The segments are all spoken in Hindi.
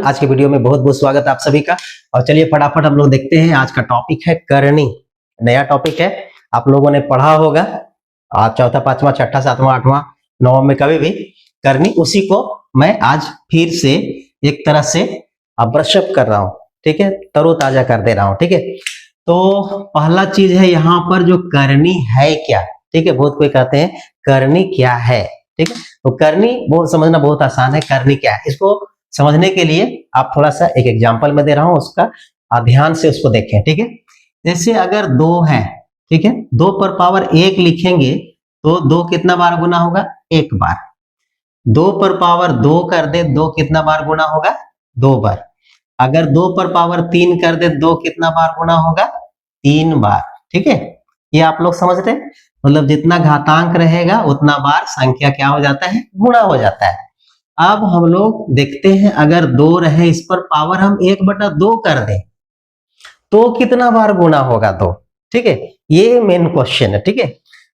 एवरीवन, आज के वीडियो में बहुत बहुत स्वागत है आप सभी का। और चलिए फटाफट हम लोग देखते हैं। आज का टॉपिक है करनी। नया टॉपिक है, आप लोगों ने पढ़ा होगा आज चौथा पांचवा छठा सातवां आठवां नौवां में कभी भी करनी, उसी को मैं आज फिर से एक तरह से ब्रशअप कर रहा हूँ। ठीक है, तरोताजा कर दे रहा हूँ। ठीक है, तो पहला चीज है यहाँ पर जो करनी है क्या। ठीक है, बहुत कोई कहते हैं करनी क्या है। ठीक है, तो करनी बहुत समझना बहुत आसान है। करनी क्या है, इसको समझने के लिए आप थोड़ा सा एक एग्जांपल में दे रहा हूं, उसका ध्यान से उसको देखें। ठीक है, जैसे अगर दो है, ठीक है, दो पर पावर एक लिखेंगे तो दो कितना बार गुना होगा, एक बार। दो पर पावर दो कर दे, दो कितना बार गुना होगा, दो बार। अगर दो पर पावर तीन कर दे, दो कितना बार गुना होगा, तीन बार। ठीक है, ये आप लोग समझ रहे हैं। मतलब जितना घातांक रहेगा उतना बार संख्या क्या हो जाता है, गुणा हो जाता है। अब हम लोग देखते हैं, अगर दो रहे इस पर पावर हम 1/2 कर दें तो कितना बार गुना होगा दो। ठीक है, ये मेन क्वेश्चन है। ठीक है,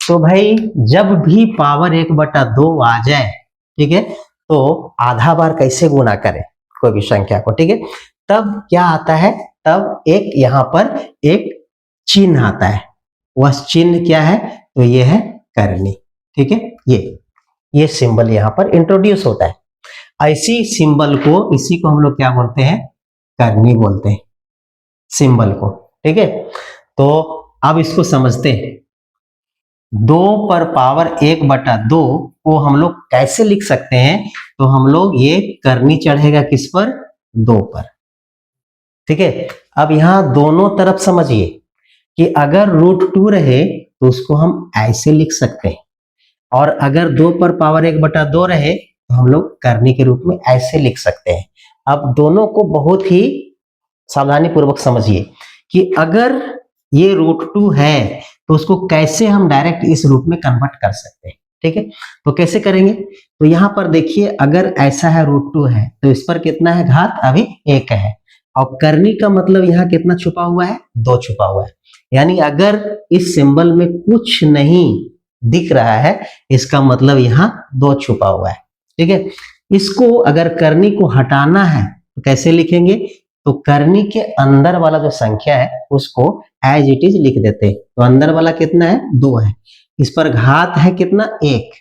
तो भाई जब भी पावर 1/2 आ जाए, ठीक है, तो आधा बार कैसे गुना करें कोई भी संख्या को। ठीक है, तब क्या आता है, तब एक यहाँ पर एक चिन्ह आता है। वह चिन्ह क्या है, तो ये है करनी। ठीक है, ये सिंबल यहाँ पर इंट्रोड्यूस होता है। ऐसी सिंबल को, इसी को हम लोग क्या बोलते हैं, करनी बोलते हैं सिंबल को। ठीक है, तो अब इसको समझते हैं। दो पर पावर 1/2 को हम लोग कैसे लिख सकते हैं, तो हम लोग ये करनी चढ़ेगा किस पर, दो पर। ठीक है, अब यहां दोनों तरफ समझिए कि अगर √2 रहे तो उसको हम ऐसे लिख सकते हैं, और अगर दो पर पावर 1/2 रहे तो हम लोग करनी के रूप में ऐसे लिख सकते हैं। अब दोनों को बहुत ही सावधानी पूर्वक समझिए कि अगर ये √2 है तो उसको कैसे हम डायरेक्ट इस रूप में कन्वर्ट कर सकते हैं। ठीक है, तो कैसे करेंगे, तो यहाँ पर देखिए, अगर ऐसा है √2 है तो इस पर कितना है, घात अभी 1 है, और करनी का मतलब यहाँ कितना छुपा हुआ है, 2 छुपा हुआ है। यानी अगर इस सिंबल में कुछ नहीं दिख रहा है, इसका मतलब यहाँ 2 छुपा हुआ है। ठीक है, इसको अगर करनी को हटाना है तो कैसे लिखेंगे, तो करनी के अंदर वाला जो संख्या है उसको एज इट इज लिख देते हैं। तो अंदर वाला कितना है, 2 है, इस पर घात है कितना, 1,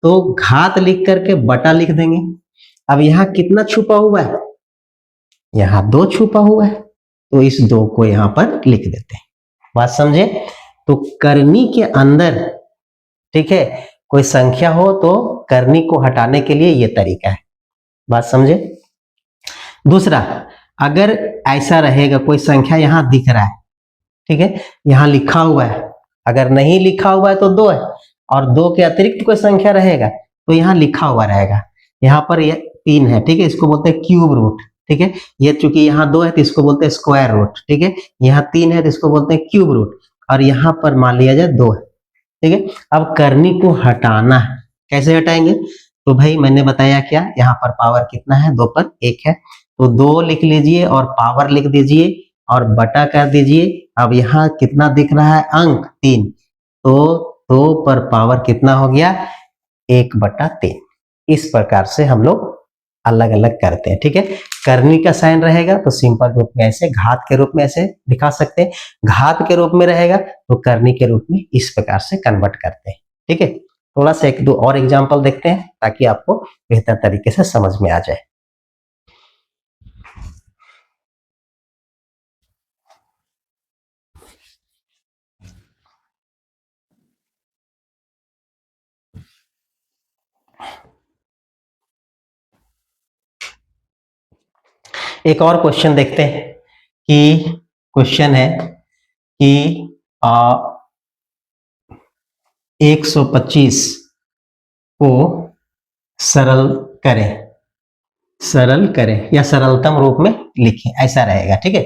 तो घात लिख करके बटा लिख देंगे। अब यहाँ कितना छुपा हुआ है, यहाँ 2 छुपा हुआ है, तो इस 2 को यहाँ पर लिख देते हैं। बात समझे, तो करनी के अंदर, ठीक है, कोई संख्या हो तो करनी को हटाने के लिए ये तरीका है। बात समझे। दूसरा, अगर ऐसा रहेगा, कोई संख्या यहां दिख रहा है, ठीक है, यहां लिखा हुआ है, अगर नहीं लिखा हुआ है तो 2 है, और 2 के अतिरिक्त कोई संख्या रहेगा तो यहां लिखा हुआ रहेगा। यहां पर ये 3 है, ठीक है, इसको बोलते हैं क्यूब रूट। ठीक है, ये चूंकि यहाँ 2 है तो इसको बोलते हैं स्क्वायर रूट। ठीक है, यहाँ 3 है तो इसको बोलते हैं क्यूब रूट, और यहाँ पर मान लिया जाए 2 है। ठीक है, अब करनी को हटाना है, कैसे हटाएंगे, तो भाई मैंने बताया क्या, यहाँ पर पावर कितना है, 2 पर 1 है, तो 2 लिख लीजिए और पावर लिख दीजिए और बटा कर दीजिए। अब यहाँ कितना दिख रहा है, अंक 3, तो 2 पर पावर कितना हो गया, 1/3। इस प्रकार से हम लोग अलग अलग करते हैं। ठीक है, करनी का साइन रहेगा तो सिंपल रूप में ऐसे, घात के रूप में ऐसे दिखा सकते हैं, घात के रूप में रहेगा तो करनी के रूप में इस प्रकार से कन्वर्ट करते हैं। ठीक है, थोड़ा सा एक दो और एग्जांपल देखते हैं ताकि आपको बेहतर तरीके से समझ में आ जाए। एक और क्वेश्चन देखते हैं कि क्वेश्चन है कि 125 को सरल करें या सरलतम रूप में लिखें, ऐसा रहेगा। ठीक है,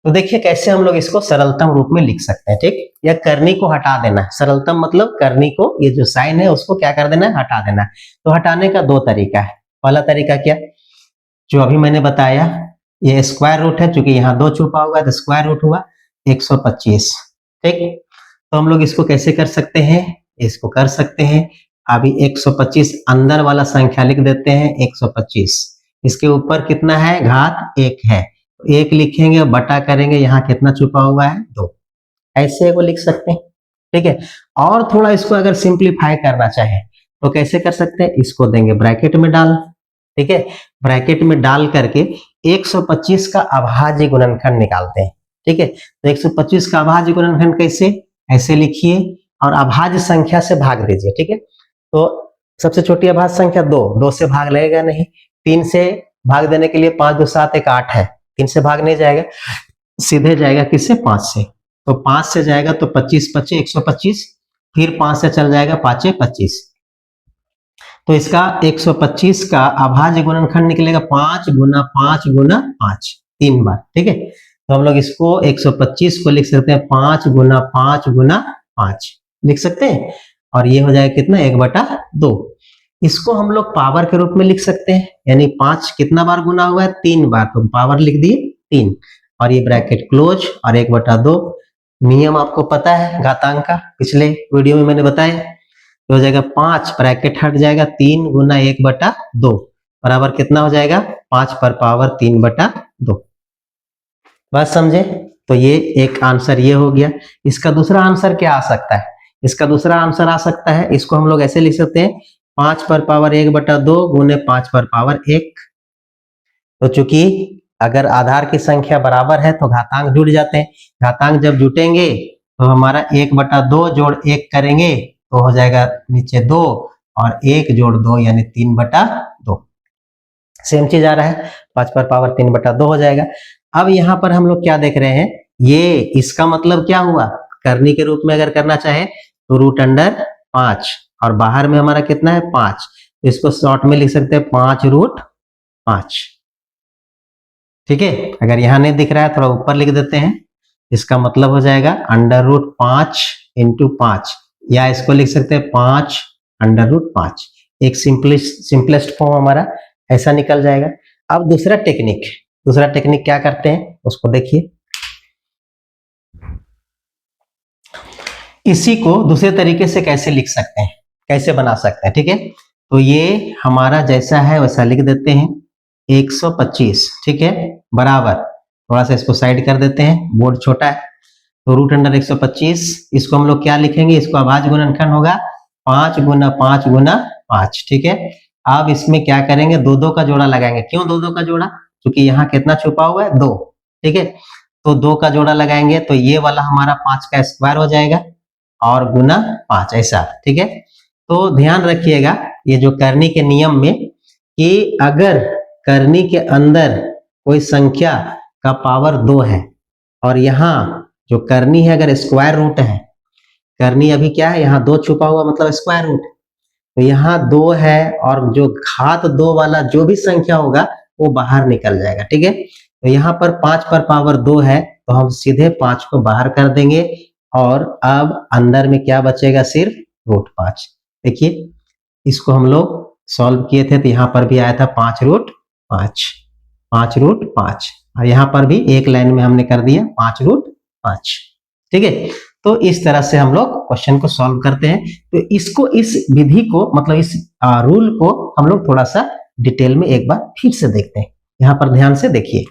तो देखिए कैसे हम लोग इसको सरलतम रूप में लिख सकते हैं। ठीक, या करनी को हटा देना है, सरलतम मतलब करनी को, ये जो साइन है उसको क्या कर देना है, हटा देना है। तो हटाने का 2 तरीका है। पहला तरीका क्या, जो अभी मैंने बताया, ये स्क्वायर रूट है, क्योंकि यहाँ 2 छुपा हुआ है तो स्क्वायर रूट हुआ 125। ठीक, तो हम लोग इसको कैसे कर सकते हैं, इसको कर सकते हैं, अभी 125 अंदर वाला संख्या लिख देते हैं 125, इसके ऊपर कितना है, घात 1 है, तो 1 लिखेंगे, बटा करेंगे, यहाँ कितना छुपा हुआ है, 2। ऐसे को लिख सकते हैं, ठीक है। और थोड़ा इसको अगर सिंप्लीफाई करना चाहे तो कैसे कर सकते हैं, इसको देंगे ब्रैकेट में डाल, ठीक है। ब्रैकेट में डाल करके 125 का अभाज्य गुणनखंड निकालते हैं, ठीक है। तो 125 का अभाज्य गुणनखंड कैसे, ऐसे लिखिए और अभाज्य संख्या से भाग दीजिए, ठीक है। तो सबसे छोटी अभाज्य संख्या 2, 2 से भाग लगेगा नहीं, 3 से भाग देने के लिए 5 2 7 1 8 है, 3 से भाग नहीं जाएगा, सीधे जाएगा किससे, 5 से। तो 5 से जाएगा तो 25 25 125, फिर 5 से चल जाएगा 5 25, तो इसका 125 का अभाज्य गुणनखंड निकलेगा 5 गुना 5 गुना 5, 3 बार, ठीक है। तो हम लोग इसको 125 को लिख सकते हैं 5 गुना 5 गुना 5 लिख सकते हैं, और ये हो जाएगा कितना, 1/2। इसको हम लोग पावर के रूप में लिख सकते हैं, यानी 5 कितना बार गुना हुआ है, 3 बार, तो पावर लिख दिए 3, और ये ब्रैकेट क्लोज, और 1/2। नियम आपको पता है घातांक का, पिछले वीडियो में मैंने बताया, तो हो जाएगा 5, ब्रैकेट हट जाएगा, 3 गुना 1/2 बराबर कितना हो जाएगा, 5 पर पावर 3/2। बात समझे। तो ये एक आंसर ये हो गया। इसका दूसरा आंसर क्या आ सकता है, इसका दूसरा आंसर आ सकता है, इसको हम लोग ऐसे लिख सकते हैं, 5 पर पावर 1/2 गुने 5 पर पावर 1। तो चूंकि अगर आधार की संख्या बराबर है तो घातांक जुड़ जाते हैं, घातांक जब जुटेंगे तो हमारा 1/2 जोड़ 1 करेंगे तो हो जाएगा नीचे 2, और 1 जोड़ 2 यानी 3/2। सेम चीज आ रहा है, 5 पर पावर 3/2 हो जाएगा। अब यहाँ पर हम लोग क्या देख रहे हैं, ये इसका मतलब क्या हुआ, करनी के रूप में अगर करना चाहे तो √5, और बाहर में हमारा कितना है, 5, तो इसको शॉर्ट में लिख सकते हैं 5√5, ठीक है। अगर यहाँ नहीं दिख रहा है थोड़ा ऊपर लिख देते हैं, इसका मतलब हो जाएगा √5 × 5, या इसको लिख सकते हैं 5√5। एक सिंपलेस्ट फॉर्म हमारा ऐसा निकल जाएगा। अब दूसरा टेक्निक क्या करते हैं उसको देखिए। इसी को दूसरे तरीके से कैसे लिख सकते हैं, कैसे बना सकते हैं, ठीक है। तो ये हमारा जैसा है वैसा लिख देते हैं, 125, ठीक है, बराबर, थोड़ा सा इसको साइड कर देते हैं, बोर्ड छोटा है, तो √125, इसको हम लोग क्या लिखेंगे, इसको अभाज्य गुणनखंड होगा 5 गुना 5 गुना 5, ठीक है। अब इसमें क्या करेंगे, 2 का जोड़ा लगाएंगे। क्यों 2 का जोड़ा, क्योंकि यहाँ कितना छुपा हुआ है, 2, ठीक है। तो 2 का जोड़ा लगाएंगे तो ये वाला हमारा 5 का स्क्वायर हो जाएगा, और गुना 5, ऐसा, ठीक है। तो ध्यान रखिएगा ये जो करनी के नियम में, कि अगर करनी के अंदर कोई संख्या का पावर 2 है, और यहाँ जो करनी है अगर स्क्वायर रूट है, करनी अभी क्या है, यहाँ 2 छुपा हुआ मतलब स्क्वायर रूट, तो यहाँ 2 है, और जो घात 2 वाला जो भी संख्या होगा वो बाहर निकल जाएगा, ठीक है। तो यहाँ पर 5 पर पावर 2 है, तो हम सीधे 5 को बाहर कर देंगे, और अब अंदर में क्या बचेगा, सिर्फ √5। देखिए इसको हम लोग सॉल्व किए थे तो यहाँ पर भी आया था 5√5, 5√5, और यहाँ पर भी एक लाइन में हमने कर दिया 5√5, ठीक है। तो इस तरह से हम लोग क्वेश्चन को सॉल्व करते हैं। तो इसको, इस विधि को, मतलब इस रूल को हम लोग थोड़ा सा डिटेल में एक बार फिर से देखते हैं। यहाँ पर ध्यान से देखिए,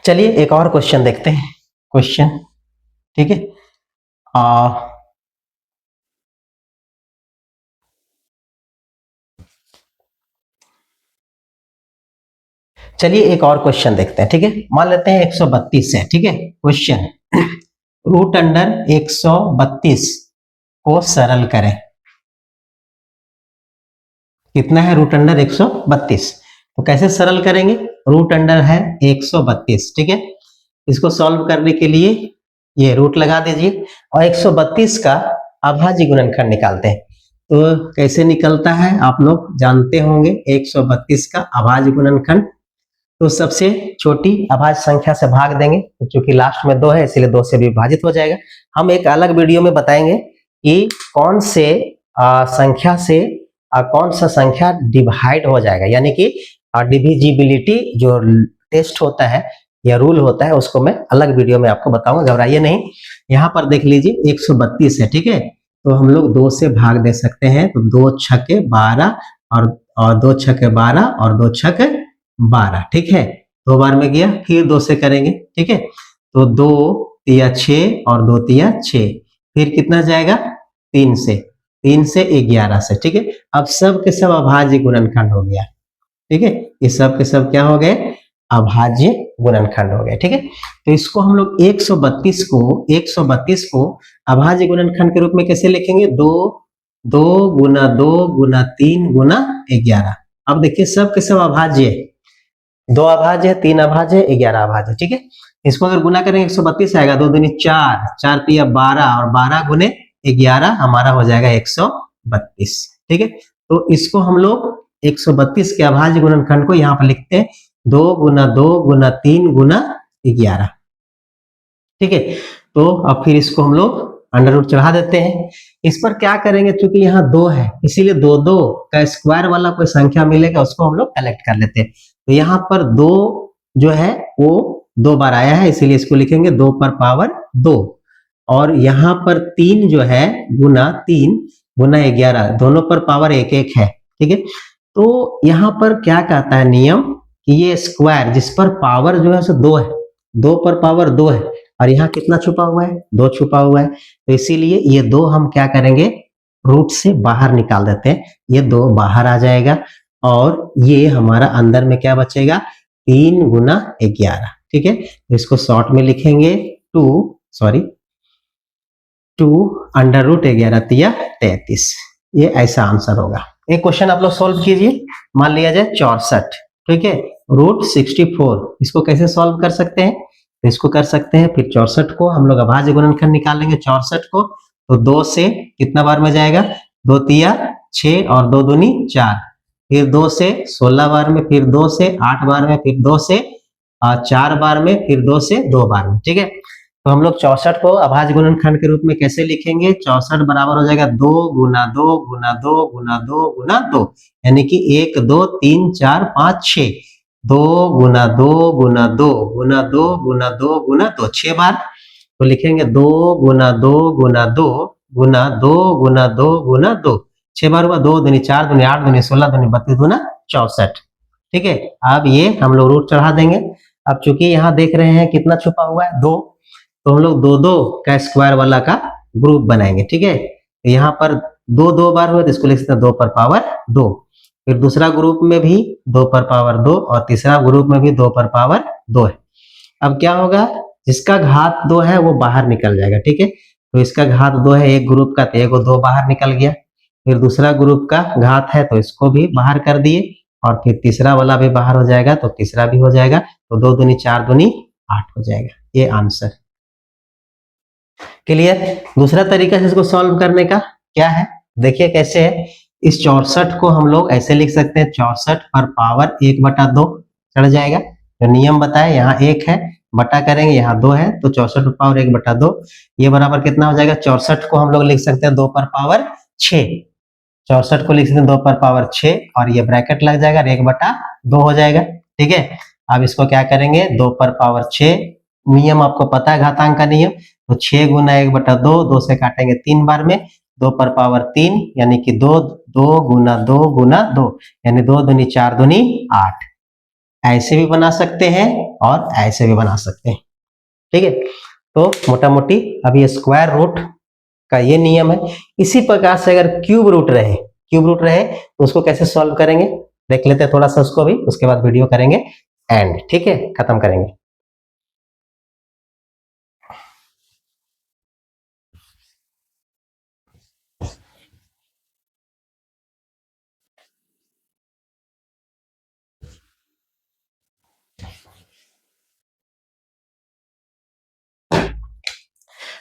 चलिए एक और क्वेश्चन देखते हैं, क्वेश्चन, ठीक है। चलिए एक और क्वेश्चन देखते हैं, ठीक है। मान लेते हैं 132 है, ठीक है। क्वेश्चन, √132 को सरल करें। कितना है √132, तो कैसे सरल करेंगे, √ है 132, ठीक है। इसको सॉल्व करने के लिए ये रूट लगा दीजिए, और 132 का अभाज्य गुणनखंड निकालते हैं। तो कैसे निकलता है आप लोग जानते होंगे, 132 का अभाज्य गुणनखंड तो सबसे छोटी अभाज्य संख्या से भाग देंगे, तो चूंकि लास्ट में 2 है इसलिए 2 से विभाजित हो जाएगा। हम एक अलग वीडियो में बताएंगे कि कौन से संख्या से कौन सा संख्या डिवाइड हो जाएगा, यानी कि डिविजिबिलिटी जो टेस्ट होता है या रूल होता है उसको मैं अलग वीडियो में आपको बताऊंगा, घबराइए नहीं। यहाँ पर देख लीजिए 132 है, ठीक है, तो हम लोग 2 से भाग दे सकते हैं, तो 2 छक्के 12 और 2 छक्के 12 और 2 छक्के 12, ठीक है, 2 बार में गया, फिर 2 से करेंगे, ठीक है, तो 2 तिया 6 और 2 तिया 6, फिर कितना जाएगा 3 से 11 से, ठीक है। अब सब के सब अभाज्य गुणनखंड हो गया, ठीक है, ये सब के सब क्या हो गए, अभाज्य गुणनखंड हो गए, ठीक है। तो इसको हम लोग 132 को अभाज्य गुणनखंड के रूप में कैसे लिखेंगे, 2 गुना 2 गुना 3 गुना 11। अब देखिए सब के सब अभाज्य है, 2 अभाज्य है, 3 अभाज्य है, 11 अभाज्य, ठीक है। इसको अगर गुना करेंगे 132 आएगा, 2 दूनी 4, 4 तिया 12 और 12 गुने 11 हमारा हो जाएगा 132, ठीक है। तो इसको हम लोग 132 के अभाज्य गुणनखंड को यहाँ पर लिखते हैं 2 गुना 2 गुना 3 गुना 11, ठीक है। तो अब फिर इसको हम लोग अंडर रूट चढ़ा देते हैं। इस पर क्या करेंगे, क्योंकि यहाँ 2 है इसीलिए 2 का स्क्वायर वाला कोई संख्या मिलेगा उसको हम लोग कलेक्ट कर लेते हैं। तो यहाँ पर 2 जो है वो 2 बार आया है इसीलिए इसको लिखेंगे 2 पर पावर 2, और यहाँ पर 3 जो है गुना 3 गुना 11, दोनों पर पावर 1 है, ठीक है। तो यहाँ पर क्या कहता है नियम कि ये स्क्वायर जिस पर पावर जो है 2 है, 2 पर पावर 2 है, और यहाँ कितना छुपा हुआ है, 2 छुपा हुआ है, तो इसीलिए ये 2 हम क्या करेंगे, रूट से बाहर निकाल देते हैं, ये 2 बाहर आ जाएगा, और ये हमारा अंदर में क्या बचेगा, 3 गुना 11, ठीक है। तो इसको शॉर्ट में लिखेंगे 2 अंडर रूट 11 तिया 33, ये ऐसा आंसर होगा। एक क्वेश्चन आप लोग सोल्व कीजिए, मान लिया जाए 64, ठीक है, रूट 64, इसको कैसे सॉल्व कर सकते हैं, तो इसको कर सकते हैं, फिर 64 को हम लोग अभाज्य गुणनखंड निकालेंगे, 64 को तो 2 से कितना बार में जाएगा, 2 तिया 6 और 2 दूनी 4, फिर 2 से 16 बार में, फिर 2 से 8 बार में, फिर 2 से 4 बार में, फिर 2 से 2 बार में, ठीक है। तो हम लोग 64 को अभाज्य गुणनखंड के रूप में कैसे लिखेंगे, 64 बराबर हो जाएगा 2 गुना 2 गुना 2 गुना 2 गुना 2, यानी कि 1 2 3 4 5 6, 2 गुना 2 गुना 2 गुना 2 गुना 2 गुना 2, 6 बार, तो लिखेंगे 2 गुना 2 गुना 2 गुना 2 गुना 2 गुना 2, 6 बार हुआ, 2 दूनी 4 दूनी 8 दूनी 16 दूनी 32 दूना 64, ठीक है। अब ये हम लोग रूट चढ़ा देंगे। अब चूंकि यहाँ देख रहे हैं कितना छुपा हुआ है, 2, तो हम लोग 2 का स्क्वायर वाला का ग्रुप बनाएंगे, ठीक है। तो यहाँ पर 2 बार हुआ तो इसको लिख सकते हैं 2 पर पावर 2, फिर दूसरा ग्रुप में भी 2 पर पावर 2 और तीसरा ग्रुप में भी 2 पर पावर 2 है। अब क्या होगा, जिसका घात 2 है वो बाहर निकल जाएगा, ठीक है। तो इसका घात 2 है एक ग्रुप का, तो एक 2 बाहर निकल गया, फिर दूसरा ग्रुप का घात है तो इसको भी बाहर कर दिए, और फिर तीसरा वाला भी बाहर हो जाएगा तो तीसरा भी हो जाएगा, तो 2 दूनी 4 दूनी 8 हो जाएगा, ये आंसर। क्लियर। दूसरा तरीका है इसको सॉल्व करने का, क्या है देखिए कैसे है, इस 64 को हम लोग ऐसे लिख सकते हैं, 64 पर पावर 1/2 चढ़ जाएगा, जो नियम बताए यहाँ 1 है, बटा करेंगे यहाँ 2 है, तो 64 पर पावर 1/2, ये बराबर कितना हो जाएगा, 64 को हम लोग लिख सकते हैं 2 पर पावर 6, 64 को लिख सकते हैं 2 पर पावर 6, और ये ब्रैकेट लग जाएगा 1/2 हो जाएगा, ठीक है। अब इसको क्या करेंगे, 2 पर पावर 6, नियम आपको पता है घातांक का नियम, तो 6 गुना 1/2, 2 से काटेंगे 3 बार में, 2 पर पावर 3, यानी कि 2 गुना 2 गुना 2, यानी 2 दूनी 4 दूनी 8, ऐसे भी बना सकते हैं और ऐसे भी बना सकते हैं, ठीक है। तो मोटा मोटी अब ये स्क्वायर रूट का ये नियम है। इसी प्रकार से अगर क्यूब रूट रहे तो उसको कैसे सॉल्व करेंगे देख लेते हैं थोड़ा सा उसको भी, उसके बाद वीडियो करेंगे एंड, ठीक है, खत्म करेंगे।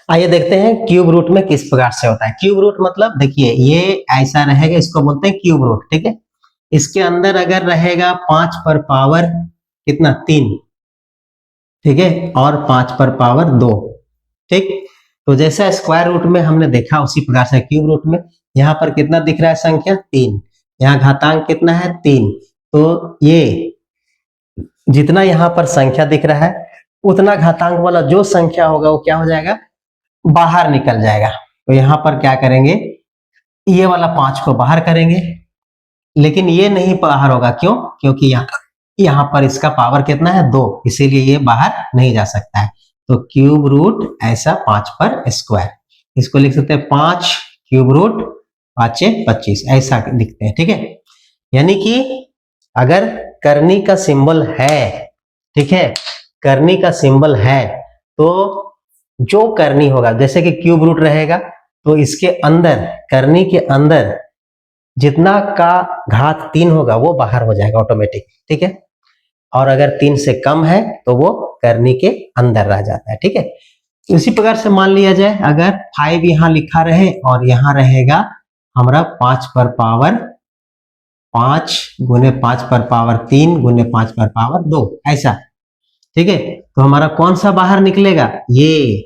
आइए देखते हैं क्यूब रूट में किस प्रकार से होता है। क्यूब रूट मतलब देखिए ये ऐसा रहेगा, इसको बोलते हैं क्यूब रूट, ठीक है। इसके अंदर अगर रहेगा 5 पर पावर कितना 3, ठीक है, और 5 पर पावर 2, ठीक। तो जैसा स्क्वायर रूट में हमने देखा उसी प्रकार से क्यूब रूट में यहाँ पर कितना दिख रहा है संख्या 3, यहाँ घातांक कितना है 3, तो ये जितना यहाँ पर संख्या दिख रहा है उतना घातांक वाला जो संख्या होगा वो क्या हो जाएगा, बाहर निकल जाएगा। तो यहाँ पर क्या करेंगे, ये वाला 5 को बाहर करेंगे, लेकिन ये नहीं बाहर होगा, क्यों, क्योंकि यहाँ पर इसका पावर कितना है 2, इसीलिए ये बाहर नहीं जा सकता है। तो क्यूब रूट ऐसा 5 पर स्क्वायर, इसको लिख सकते हैं 5 क्यूब रूट 5 25, ऐसा लिखते हैं, ठीक है। यानी कि अगर करनी का सिंबल है, ठीक है, करनी का सिंबल है तो जो करनी होगा, जैसे कि क्यूब रूट रहेगा तो इसके अंदर, करनी के अंदर जितना का घात 3 होगा वो बाहर हो जाएगा ऑटोमेटिक, ठीक है। और अगर 3 से कम है तो वो करनी के अंदर रह जाता है, ठीक है। इसी प्रकार से मान लिया जाए अगर 5 यहाँ लिखा रहे और यहाँ रहेगा हमारा 5 पर पावर 5 गुने 5 पर पावर 3 गुने 5 पर पावर 2, ऐसा, ठीक है। तो हमारा कौन सा बाहर निकलेगा, ये,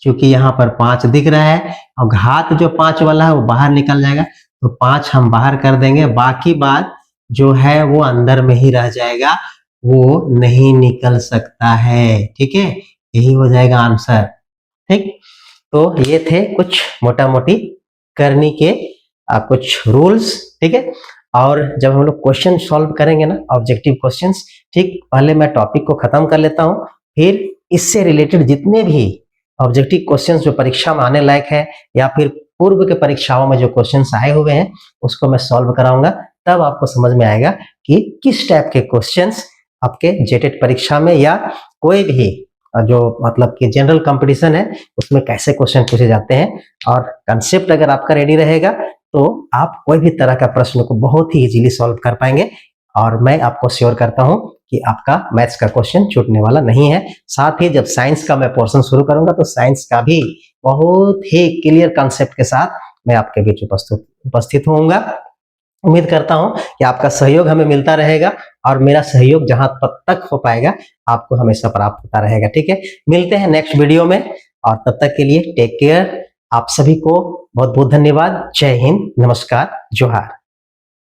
क्योंकि यहाँ पर 5 दिख रहा है और घात जो 5 वाला है वो बाहर निकल जाएगा, तो 5 हम बाहर कर देंगे, बाकी बात जो है वो अंदर में ही रह जाएगा, वो नहीं निकल सकता है, ठीक है। यही हो जाएगा आंसर, ठीक। तो ये थे कुछ मोटा मोटी करनी के कुछ रूल्स, ठीक है। और जब हम लोग क्वेश्चन सॉल्व करेंगे ना, ऑब्जेक्टिव क्वेश्चंस, ठीक, पहले मैं टॉपिक को खत्म कर लेता हूँ, फिर इससे रिलेटेड जितने भी ऑब्जेक्टिव क्वेश्चंस जो परीक्षा में आने लायक है या फिर पूर्व के परीक्षाओं में जो क्वेश्चंस आए हुए हैं उसको मैं सॉल्व कराऊंगा, तब आपको समझ में आएगा कि किस टाइप के क्वेश्चंस आपके जेटेट परीक्षा में या कोई भी जो मतलब कि जनरल कंपटीशन है उसमें कैसे क्वेश्चन पूछे जाते हैं। और कंसेप्ट अगर आपका रेडी रहेगा तो आप कोई भी तरह का प्रश्न को बहुत ही इजीली सॉल्व कर पाएंगे, और मैं आपको श्योर करता हूं कि आपका मैथ्स का क्वेश्चन छूटने वाला नहीं है। साथ ही जब साइंस का मैं पोर्शन शुरू करूंगा तो साइंस का भी बहुत ही क्लियर कंसेप्ट के साथ मैं आपके बीच उपस्थित होऊंगा। उम्मीद करता हूं कि आपका सहयोग हमें मिलता रहेगा और मेरा सहयोग जहां तक हो पाएगा आपको हमेशा प्राप्त होता रहेगा, ठीक है। मिलते हैं नेक्स्ट वीडियो में, और तब तक के लिए टेक केयर। आप सभी को बहुत बहुत धन्यवाद। जय हिंद, नमस्कार, जोहार।